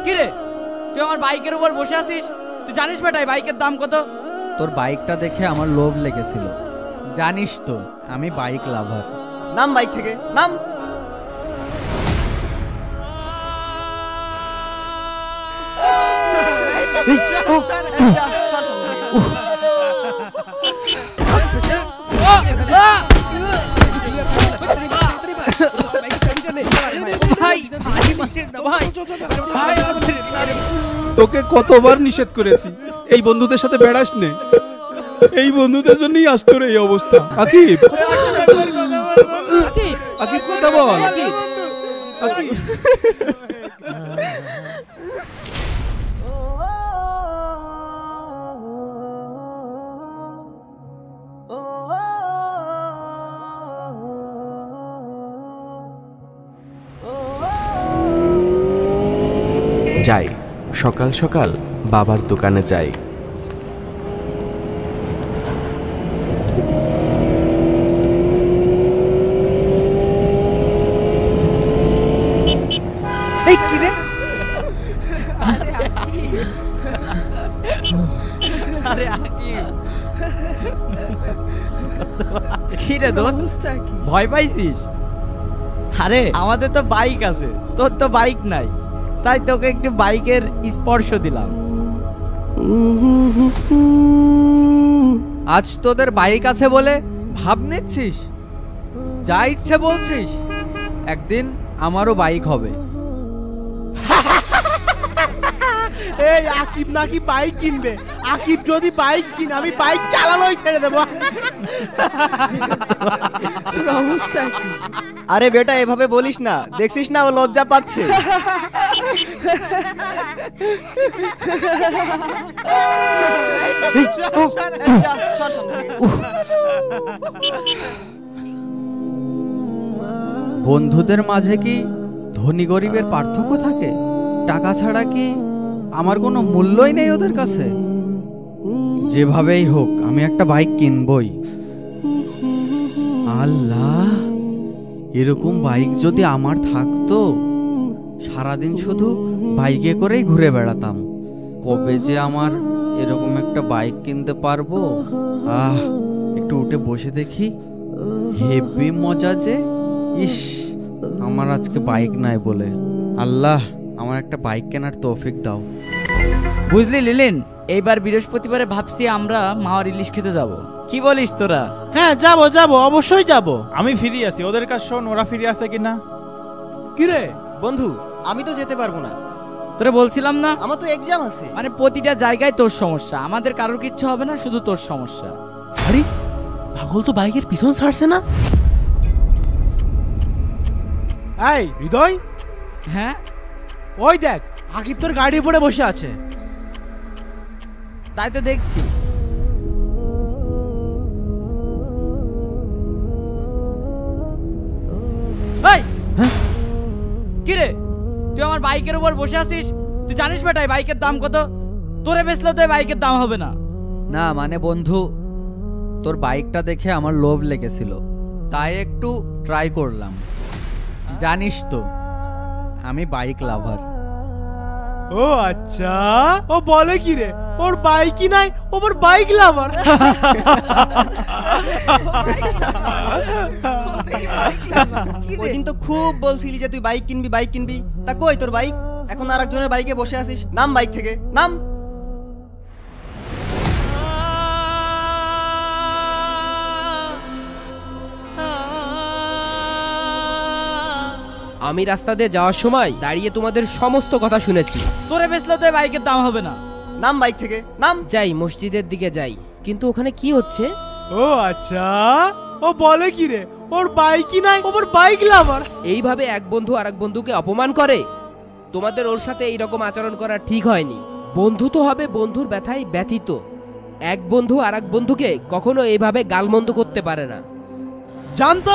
কি রে, তুই আমার বাইকের উপর বসে আছিস? তুই জানিস বেটা এই বাইকের দাম কত? তোর বাইকটা দেখে আমার লোভ লেগেছিল। জানিস তো আমি বাইক লাভার। নাম বাইক থেকে, নাম। তোকে কতবার নিষেধ করেছি এই বন্ধুদের সাথে বেড়াস নে। এই বন্ধুদের জন্যই আজ তোর এই অবস্থা। আকিব, আকিব কথা বল। যাই, সকাল সকাল বাবার দোকানে যাই। এই কি রে? আরে আকিব, কি রে দোস্ত, ভয় পাইছিস? আরে আমাদের তো বাইক আছে, তোর তো বাইক নাই, তাই তোকে একটু বাইকের স্পর্শ দিলাম। আজ তোদের বাইক আছে বলে ভাব নিচ্ছিস? যা ইচ্ছে বলছিস। একদিন আমারও বাইক হবে। এই আকিব নাকি বাইক কিনবে? আকিব যদি বাইক কিনে আমি বাইক চালানোই ছেড়ে দেবো। তোর অবস্থা কি? আরে বেটা এভাবে বলিস না, দেখছিস না ও লজ্জা পাচ্ছে। বন্ধুদের মাঝে কি ধনী গরিবের পার্থক্য থাকে? টাকা ছাড়া কি আমার কোনো মূল্যই নেই ওদের কাছে? যেভাবেই হোক আমি একটা বাইক কিনবই। আল্লাহ, এরকম বাইক যদি আমার থাকতো, সারাদিন শুধু বাইকে করেই ঘুরে বেড়াতাম। কবে যে আমার এরকম একটা বাইক কিনতে পারবো। একটু উঠে বসে দেখি, হেভি মজা যে। ইস, আমার আজকে বাইক নাই বলে। আল্লাহ, আমার একটা বাইক কেনার তৌফিক দাও। বুঝলি লিলিন, এইবার বৃহস্পতিবারে ভাবছি আমরা মাওয়ার ইলিশ খেতে যাব। কি বলিস তোরা? হ্যাঁ যাবো যাবো, অবশ্যই যাবো। আমি ফিরে আছি, ওদের কাছে শোন ওরা ফিরে আসে কিনা। কি রে বন্ধু, আমি তো যেতে পারবো না। তোরা বলছিলাম না, আমার তো এক্সাম আছে। মানে প্রতিটা জায়গায় তোর সমস্যা, আমাদের কারোর কিচ্ছু হবে না, শুধু তোর সমস্যা। আরে পাগল তো বাইকের পিছন ছাড়ছে না। এই হৃদয়, হ্যাঁ ওই দেখ আকিব তোর গাড়ির উপরে বসে আছে। তাই তো দেখছি। এই, কি রে, তুই আমার বাইকের উপর বসে আছিস? তুই জানিস বেটা এই বাইকের দাম কত? তোরে বেচলেও তো এই বাইকের দাম হবে না। না মানে বন্ধু, তোর বাইকটা দেখে আমার লোভ লেগেছিল, তাই একটু ট্রাই করলাম। জানিস তো আমি বাইক লাভার। ও আচ্ছা, ও বলে কি রে, ওর বাইকই নাই, ওর বাইক লাভার। ওইদিন তো খুব বলছিলি যে তুই বাইক কিনবি বাইক কিনবি, তা কই তোর বাইক? এখন আর একজনের বাইকে বসে আছিস। নাম বাইক থেকে, নাম। আমি রাস্তা দিয়ে যাওয়ার সময় দাঁড়িয়ে তোমাদের সমস্ত কথা শুনেছি। তোরে বেচলেও তো এই বাইকের দাম হবে না। নাম বাইক থেকে, নাম। যাই, মসজিদের দিকে যাই, কিন্তু ওখানে কি হচ্ছে? ও আচ্ছা, ও বলে কি রে, ওর বাইকই নাই, ওর বাইক লাভার। এইভাবে এক বন্ধু আরেক বন্ধুকে অপমান করে? তোমাদের ওর সাথে এইরকম আচরণ করা ঠিক হয়নি। বন্ধু তো হবে বন্ধুর ব্যথায় ব্যথিত। এক বন্ধু আরেক বন্ধুকে কখনো এইভাবে গালমন্দ করতে পারে না। জানতো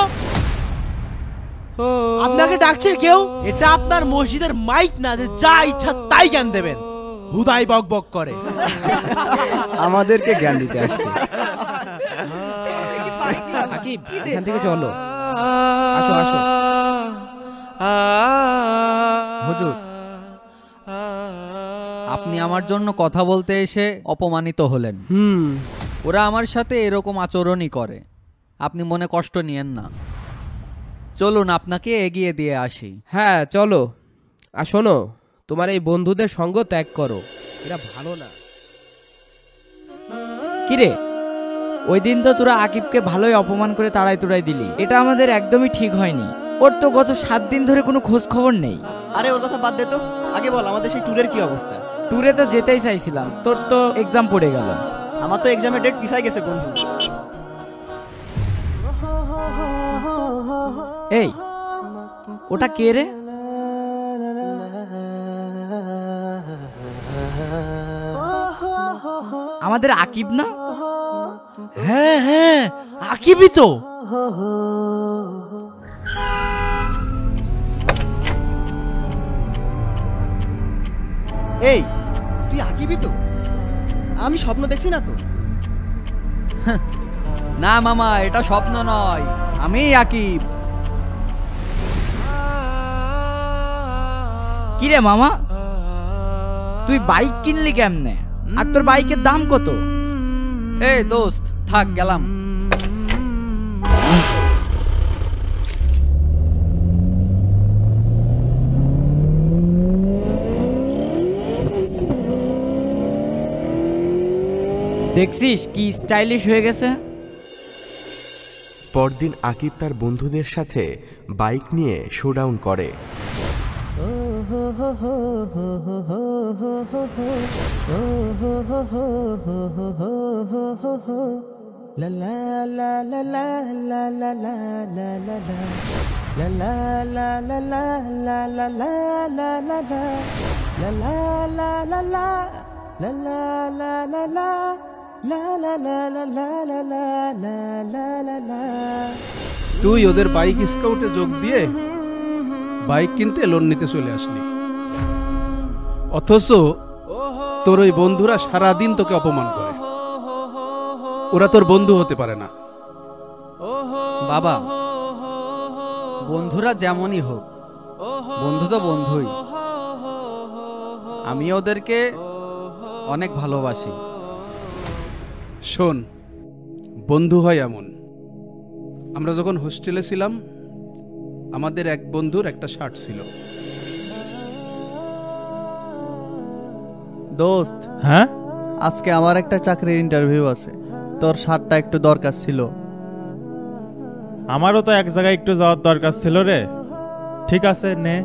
আপনাকে ডাকছে কেউ? এটা আপনার মসজিদের মাইক না যে যা ইচ্ছা তাই জ্ঞান দেবেন। হুদাই বক বক করে। আমাদেরকে জ্ঞান দিতে আসছে। আকিব, এখান থেকে চলো, আসো আসো। হুজুর, আপনি আমার জন্য কথা বলতে এসে অপমানিত হলেন। ওরা আমার সাথে এরকম আচরণই করে, আপনি মনে কষ্ট নিয়েন না। চলুন আপনাকে এগিয়ে দিয়ে আসি। হ্যাঁ চলো। আর শোনো, তোমার এই বন্ধুদের সঙ্গ ত্যাগ করো, এরা ভালো না। কিরে, ওই দিন তো তোরা আকিবকে ভালোই অপমান করে তাড়াই তুড়াই দিলি, এটা আমাদের একদমই ঠিক হয়নি। ওর তো গত 7 দিন ধরে কোনো খোঁজ খবর নেই। আরে ওর কথা বাদ দে তো, আগে বল আমাদের সেই ট্যুরের কি অবস্থা? ট্যুরে তো যেতেই চাইছিলাম, তোর তো এক্সাম পড়ে গেল। আমার তো এক্সামের ডেট পিছাই গেছে বন্ধু। এই, ওটা কে রে? আমাদের আকিব না? হ্যাঁ হ্যাঁ, আকিবই তো। এই, তুই আকিবই তো? আমি স্বপ্ন দেখছি না তো? না মামা, এটা স্বপ্ন নয়, আমি আকিব। কিরে মামা, তুই বাইক কিনলি কেমনে? আর তোর বাইকের দাম কত? এই দোস্ত, থাক গেলাম। দেখছিস কি স্টাইলিশ হয়ে গেছে। পরদিন আকিব তার বন্ধুদের সাথে বাইক নিয়ে শোডাউন করে। তুই ওদের বাইক স্কাউটে যোগ দিয়ে বাইক কিনতে লোন নিতে চলে আসলি, অথচ তোর ওই বন্ধুরা সারাদিন তোকে অপমান করে। ওরা তোর বন্ধু হতে পারে না। বাবা, বন্ধুরা যেমনই হোক, বন্ধু তো বন্ধুই। আমি ওদেরকে অনেক ভালোবাসি। শোন, বন্ধু হয় এমন। আমরা যখন হোস্টেলে ছিলাম, আমাদের এক বন্ধুর একটা শার্ট ছিল। দোস্ত, হ্যাঁ, আজকে আমার একটা চাকরির ইন্টারভিউ আছে, তোর শার্টটা একটু দরকার ছিল। আমারও তো এক জায়গায় একটু যাওয়ার দরকার ছিল রে। ঠিক আছে, নে।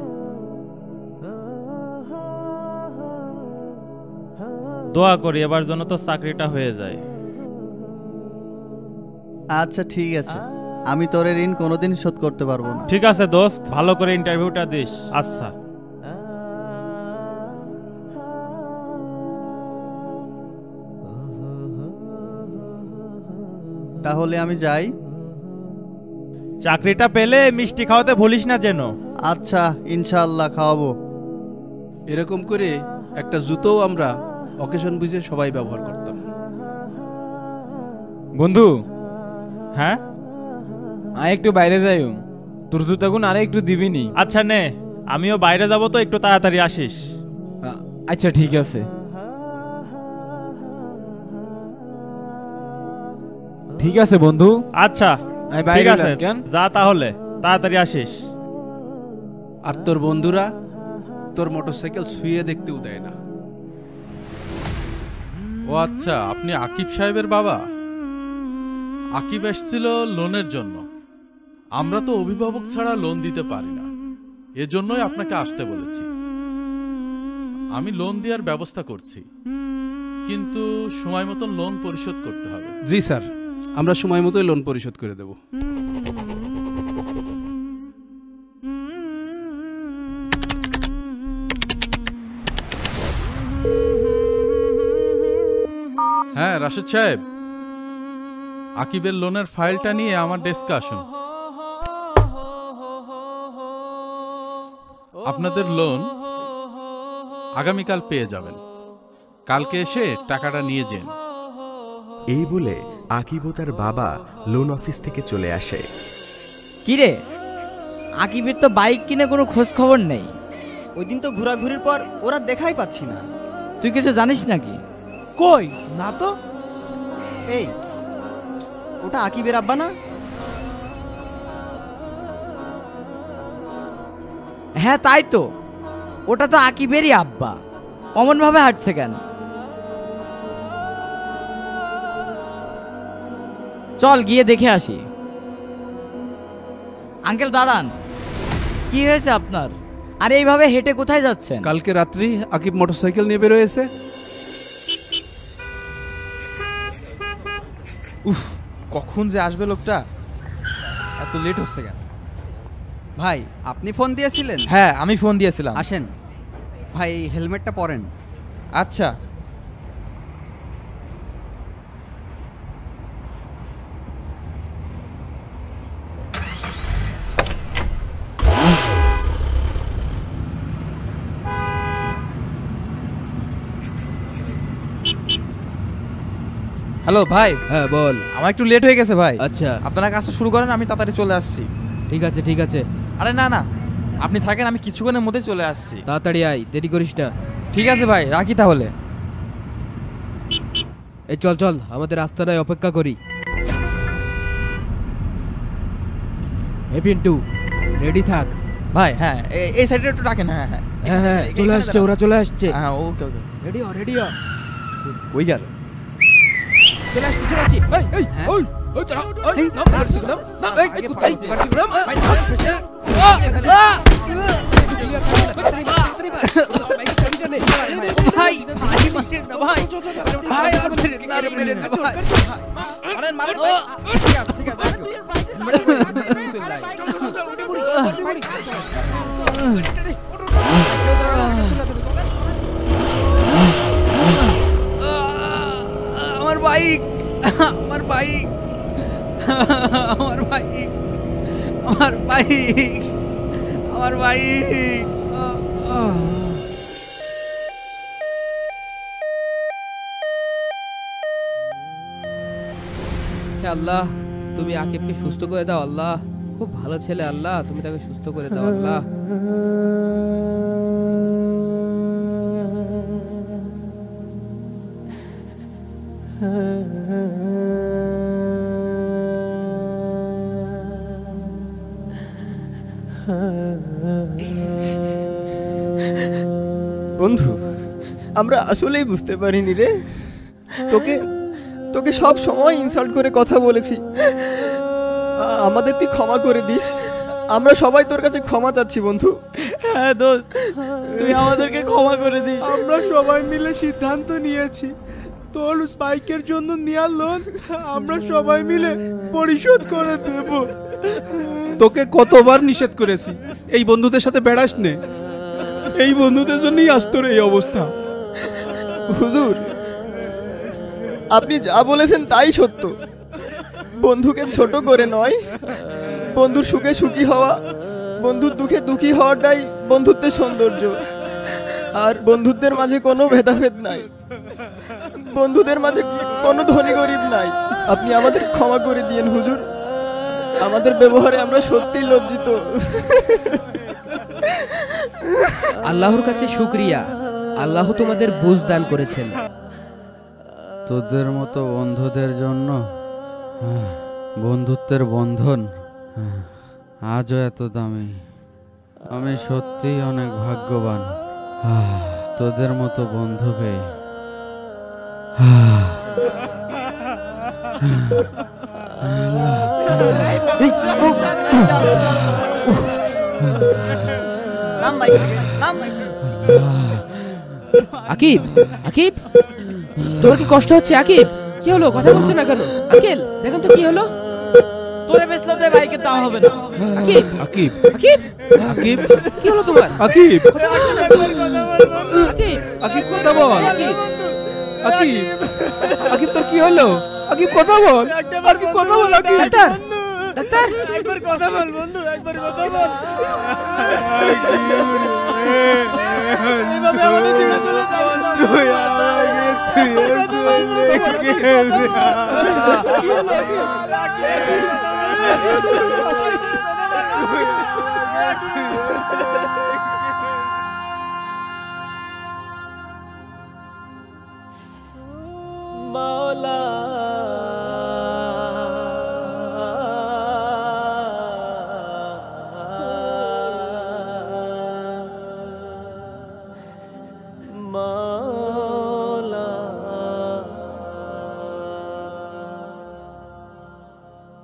দোয়া করি এবার যেন তো চাকরিটা হয়ে যায়। আচ্ছা ঠিক আছে, আমি তোর ঋণ কোনোদিন শোধ করতে পারবো না। ঠিক আছে দোস্ত, ভালো করে ইন্টারভিউটা দিস। আচ্ছা। তাহলে আমি যাই। চাকরিটা পেলে মিষ্টি খাওয়াতে ভুলিস না যেন। আচ্ছা, ইনশাআল্লাহ খাওয়াবো। এরকম করে একটা জুতোও আমরা অকেশন বুঝে সবাই ব্যবহার করতাম। বন্ধু, হ্যাঁ, আয় একটু বাইরে যাই, তোর জুতাগুন আরে একটু দিবিনি। আচ্ছা নে, আমিও বাইরে যাব তো, একটু তাড়াতাড়ি আসিস। আচ্ছা ঠিক আছে। ঠিক আছে বন্ধু। আচ্ছা ঠিক আছে, যা তাহলে, তাড়াতাড়ি আসিস। আর তোর বন্ধুরা তোর মোটরসাইকেল ছুঁয়ে দেখতেও দেয় না। ও আচ্ছা, আপনি আকিব সাহেবের বাবা? আকিব এসেছিল লোনের জন্য। আমরা তো অভিভাবক ছাড়া লোন দিতে পারি না, এজন্যই আপনাকে আসতে বলেছি। আমি লোন দেওয়ার ব্যবস্থা করছি, কিন্তু সময় মতন লোন পরিশোধ করতে হবে। জি স্যার, আমরা সময় মতোই লোন পরিশোধ করে দেব। হ্যাঁ রাশেদ সাহেব, আকিবের লোনের ফাইলটা নিয়ে আমার ডেস্কে আসুন। আপনাদের লোন আগামীকাল পেয়ে যাবেন। কালকে এসে টাকাটা নিয়ে যান। এই বলে আকিব ও তার বাবা লোন অফিস থেকে চলে আসে। কিরে, আকিবের তো বাইক কিনে কোনো খোঁজ খবর নেই। ওই দিন তো ঘোরাঘুরির পর ওরা দেখাই পাচ্ছি না। তুই কিছু জানিস নাকি? কই না তো। এই ওটা আকিবের আব্বা না? হ্যাঁ তাই তো, ওটা তো আকিবেরই আব্বা। অমন ভাবে হাঁটছে কেন? চল গিয়ে দেখে আসি। আঙ্কেল দাঁড়ান, কি হয়েছে আপনার? আরে এইভাবে হেঁটে কোথায় যাচ্ছেন? কালকে রাত্রি আকিব মোটরসাইকেল নিয়ে বেরোয়েছে। উফ, কখন যে আসবে লোকটা, এত লেট হচ্ছে কেন? ভাই আপনি ফোন দিয়েছিলেন? হ্যাঁ আমি ফোন দিয়েছিলাম। আসেন ভাই, হেলমেটটা পরেন। আচ্ছা। হ্যালো ভাই। হ্যাঁ বল। আমার একটু লেট হয়ে গেছে ভাই। আচ্ছা আপনারা কাজটা শুরু করেন, আমি তাড়াতাড়ি চলে আসছি। ঠিক আছে ঠিক আছে। আরে না না, আপনি থাকেন, আমি কিছুক্ষণের মধ্যে চলে আসছি। তাড়াতাড়ি আয়, দেরি করিস না। ঠিক আছে ভাই, রাখি তাহলে। এই চল চল, আমাদের রাস্তাটায় অপেক্ষা করি। এ পিন্টু, রেডি থাক। ভাই হ্যাঁ, এই সাইডে একটু রাখেন। হ্যাঁ হ্যাঁ হ্যাঁ হ্যাঁ, চলে আসছে, ওরা চলে আসছে। হ্যাঁ ওকে ওকে। রেডি হ রেডি হ। কই গেল? চলে আসছে চলে আসছে। এই এই ওই ওই চলো। এই নাম নাম নাম এই এই নাম। ভাই মারেন না ভাই, ভাই আর মেরেন না ভাই, মারেন মারেন ভাই। ঠিক আছে আমার বাইক, আমার বাইক, আমার বাইক, আমার বাইক, আমার বাইক। হে আল্লাহ, তুমি আকিবকে সুস্থ করে দাও আল্লাহ। খুব ভালো ছেলে আল্লাহ, তুমি তাকে সুস্থ করে দাও আল্লাহ। বন্ধু, আমরা আসলেই বুঝতে পারিনি রে, তোকে তোকে সব সময় ইনসাল্ট করে কথা বলেছি। আমাদের তুই ক্ষমা করে দিস, আমরা সবাই তোর কাছে ক্ষমা চাচ্ছি বন্ধু। হ্যাঁ দোস্ত, তুই আমাদেরকে ক্ষমা করে দিস। আমরা সবাই মিলে সিদ্ধান্ত নিয়েছি, তোর বাইকের জন্য নেওয়া লোন আমরা সবাই মিলে পরিশোধ করে দেব। তোকে কতবার নিষেধ করেছি এই বন্ধুদের সাথে বেড়াস নে, এই বন্ধুদের জন্যই আজ তোর এই অবস্থা। হুজুর, আপনি যা বলেছেন তাই সত্য। বন্ধুকে ছোট করে নয়, বন্ধুর সুখে সুখী হওয়া, বন্ধুর দুঃখে দুঃখী হওয়াটাই বন্ধুত্বের সৌন্দর্য। আর বন্ধুত্বের মাঝে কোনো ভেদাভেদ নাই, বন্ধুদের মাঝে কোনো ধনী গরিব নাই। আপনি আমাদের ক্ষমা করে দিয়েন হুজুর, আমাদের ব্যবহারে আমরা সত্যিই লজ্জিত। আল্লাহর কাছে শুকরিয়া, আল্লাহ তোমাদের বুঝ দান করেছেন। তোদের মতো বন্ধুদের জন্য বন্ধুত্বের বন্ধন আজও এত দামি। আমি সত্যিই অনেক ভাগ্যবান তোদের মতো বন্ধু পেয়ে। আকিব, আকিব, তোমার কি কষ্ট হচ্ছে? আকিব, কি হলো? কথা বলছো না কেন? আঙ্কেল দেখেন তো কি হলো। তোরে বেচলো তো বাইকের দাম হবে না। আকিব, আকিব, আকিব, আকিব, কি হলো তোমার? আকিব, আকিব, আকিব কথা বল। আকিব, আকিব, আকিব তোর কি হলো? আকিব কথা বল, আকিব কথা বল। আকিব, ডাক্তার, ডাক্তার, একবার কথা বল বন্ধু, একবার কথা বল। এইভাবে আমাদের ছেড়ে চলে যাও না। কথা বল বন্ধু। মাওলা